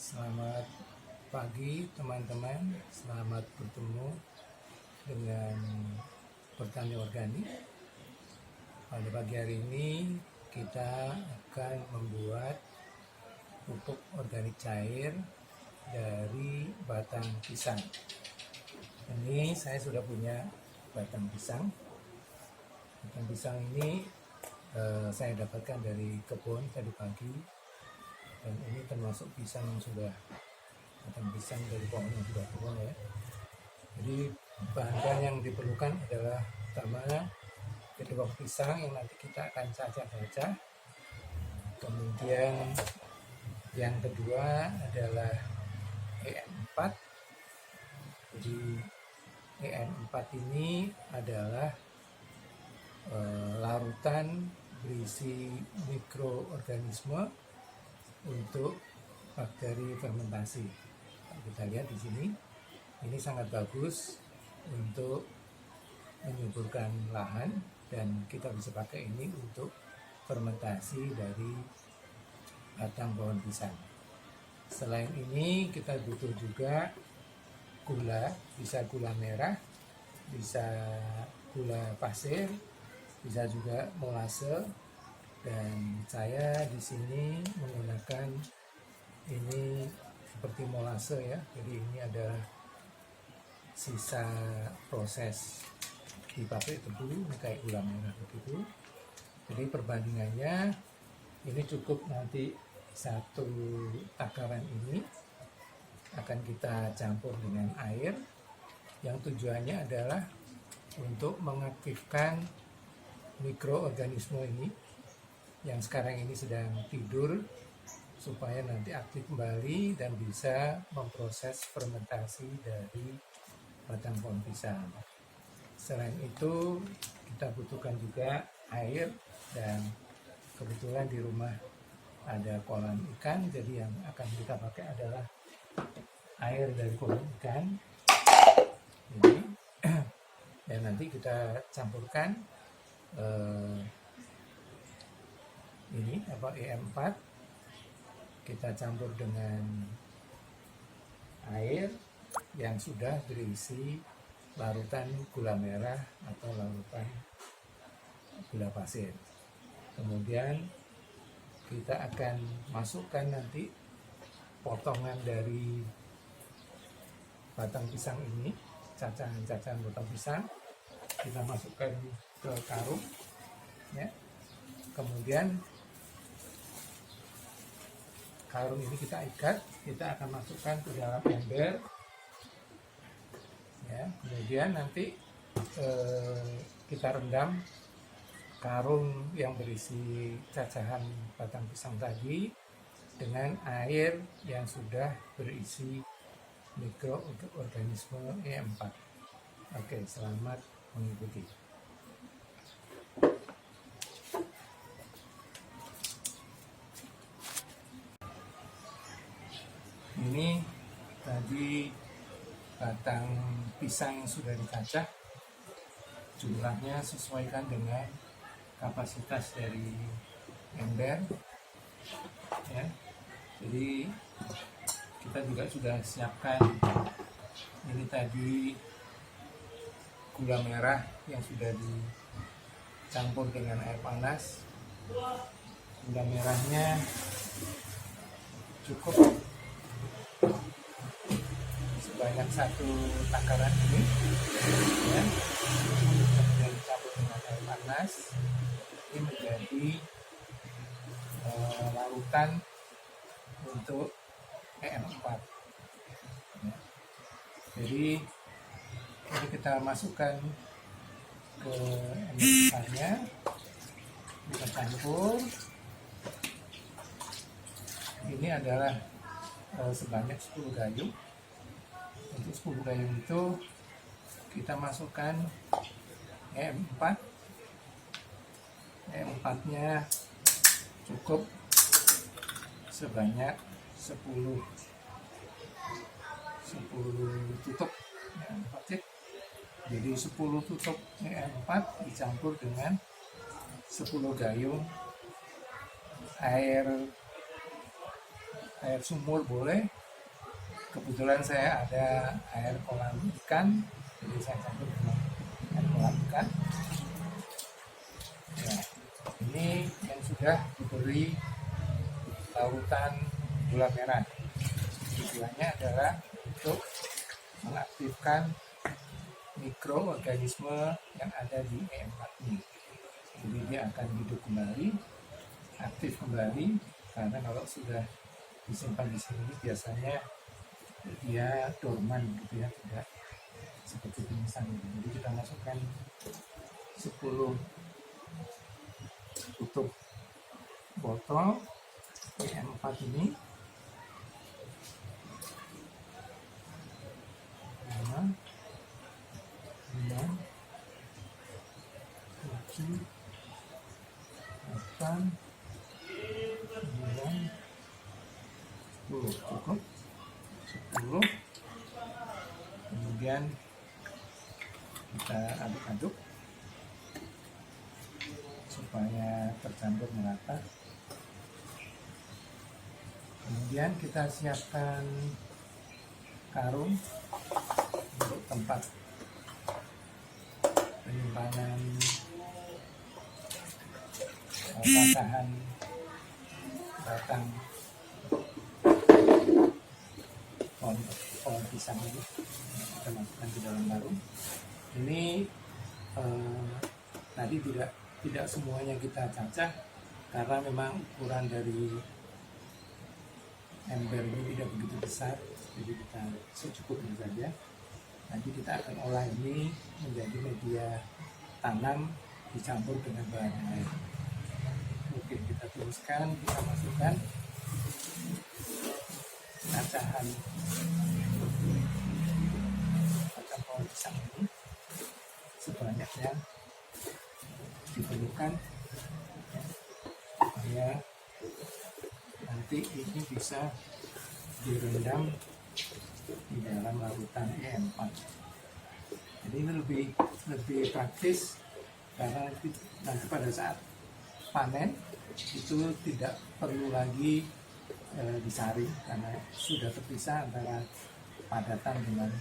Selamat pagi teman-teman, selamat bertemu dengan Pertani Organik. Pada pagi hari ini kita akan membuat pupuk organik cair dari batang pisang. Ini saya sudah punya batang pisang. Batang pisang ini saya dapatkan dari kebun tadi pagi. Dan ini termasuk pisang yang sudah batang pisang dari pohon yang sudah tua ya. Jadi bahan-bahan yang diperlukan adalah pertama kedua pisang yang nanti kita akan cacah-cacah. Kemudian yang kedua adalah EN4. Jadi EN4 ini adalah larutan berisi mikroorganisme untuk bakteri fermentasi. Kita lihat di sini, ini sangat bagus untuk menyuburkan lahan dan kita bisa pakai ini untuk fermentasi dari batang pohon pisang. Selain ini kita butuh juga gula, bisa gula merah, bisa gula pasir, bisa juga molase. Dan saya di sini menggunakan ini seperti molase ya. Jadi ini ada sisa proses di pabrik tebu kayak gula merah begitu. Jadi perbandingannya ini cukup nanti satu takaran ini akan kita campur dengan air yang tujuannya adalah untuk mengaktifkan mikroorganisme ini yang sekarang ini sedang tidur supaya nanti aktif kembali dan bisa memproses fermentasi dari batang pohon pisang. Selain itu kita butuhkan juga air dan kebetulan di rumah ada kolam ikan, jadi yang akan kita pakai adalah air dari kolam ikan. Jadi dan nanti kita campurkan ini EN4 kita campur dengan air yang sudah berisi larutan gula merah atau larutan gula pasir. Kemudian kita akan masukkan nanti potongan dari batang pisang ini, cacahan-cacahan batang pisang kita masukkan ke karung ya. Kemudian karung ini kita ikat, kita akan masukkan ke dalam ember ya. Kemudian nanti kita rendam karung yang berisi cacahan batang pisang tadi dengan air yang sudah berisi mikroorganisme EN4. Oke, selamat mengikuti. Ini tadi batang pisang yang sudah dicacah, jumlahnya sesuaikan dengan kapasitas dari ember ya. Jadi kita juga sudah siapkan ini tadi gula merah yang sudah dicampur dengan air panas. Gula merahnya cukup sebanyak satu takaran ini ya. Kemudian dicampur dengan air panas, ini menjadi larutan untuk EN4 ya. Jadi ini kita masukkan ke ember-nya, kita campur. Ini adalah sebanyak 10 gayung. Untuk 10 gayung itu kita masukkan EN4. EN4-nya cukup sebanyak 10 tutup EN4. Jadi 10 tutup EN4 dicampur dengan 10 gayung air air sumur boleh. Kebetulan saya ada air kolam ikan, jadi saya campur dengan air kolam ikan. Nah, ini yang sudah diberi larutan gula merah. Tujuannya adalah untuk mengaktifkan mikroorganisme yang ada di E4 ini. Jadi dia akan hidup kembali, aktif kembali, karena kalau sudah disimpan di sini biasanya dia dorman gitu ya, tidak seperti pingsan. Jadi kita masukkan 10 tutup botol E4 ini. 5, 9, 7, 8, 9, 10. Cukup 10. Kemudian kita aduk-aduk supaya tercampur merata. Kemudian kita siapkan karung untuk tempat penyimpanan bahan batang pohon pisang ini. Kita masukkan ke dalam karung. Ini tadi tidak semuanya kita cacah karena memang ukuran dari ember ini tidak begitu besar, jadi kita secukupnya saja. Nanti kita akan olah ini menjadi media tanam dicampur dengan bahan air. Oke, kita teruskan, kita masukkan cacahan batang pohon pisang ini sebanyak yang diperlukan supaya nanti ini bisa direndam di dalam larutan E4. Jadi ini lebih praktis karena nanti pada saat panen itu tidak perlu lagi disaring karena sudah terpisah antara padatan dengan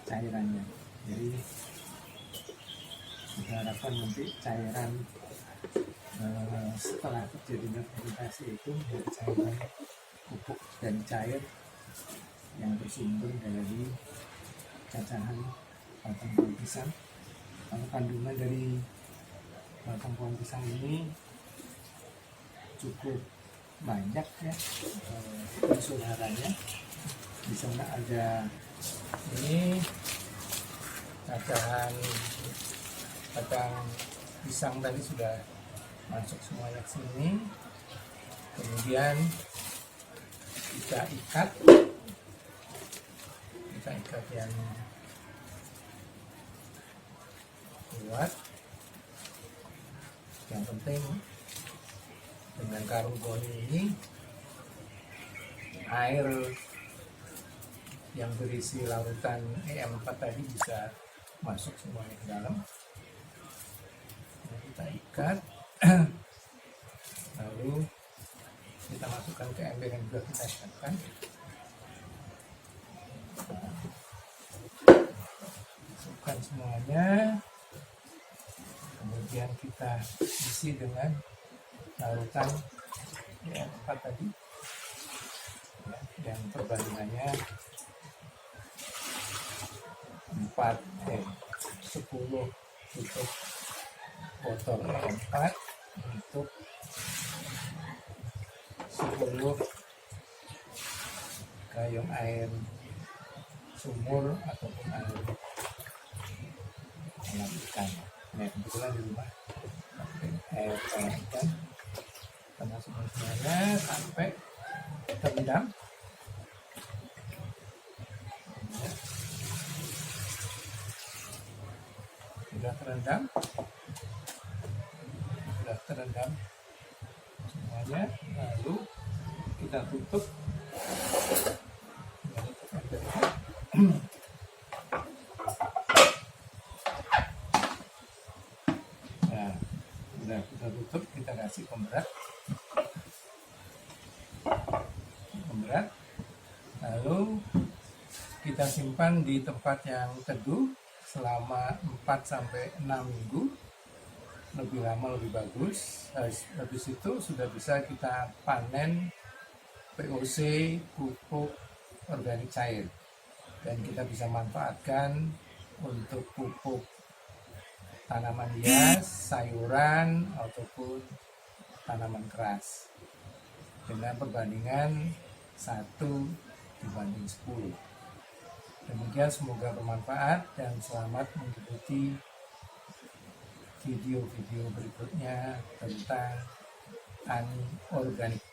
cairannya. Jadi kita harapkan nanti cairan setelah terjadinya fermentasi itu menjadi cairan pupuk dan cair yang bersumber dari cacahan batang pohon pisang. Kalau kandungan dari batang pohon pisang ini cukup banyak ya, unsur haranya. Di sana ada ini cacahan batang pisang tadi sudah masuk semuanya ke sini. Kemudian kita ikat yang kuat. Yang penting dengan karung goni ini air yang berisi larutan E4 tadi bisa masuk semuanya ke dalam. Nah, kita ikat lalu kita masukkan ke ember yang sudah kita siapkan. Masukkan semuanya, kemudian kita isi dengan larutan E4 tadi ya, yang perbandingannya 10 tutup botol E4 untuk 10 gayung air sumur ataupun air kolam ikan. Nah, kebetulan di rumah air kolam ikan. Kita masukkan semuanya sampai terendam. Sudah terendam semuanya, lalu kita tutup. Nah, sudah kita tutup, kita kasih pemberat berat. Lalu kita simpan di tempat yang teduh selama 4-6 minggu. Lebih lama lebih bagus. Habis itu sudah bisa kita panen POC, pupuk organik cair, dan kita bisa manfaatkan untuk pupuk tanaman hias, sayuran, ataupun tanaman keras dengan perbandingan 1:10. Demikian, semoga bermanfaat dan selamat mengikuti video-video berikutnya tentang tani organik.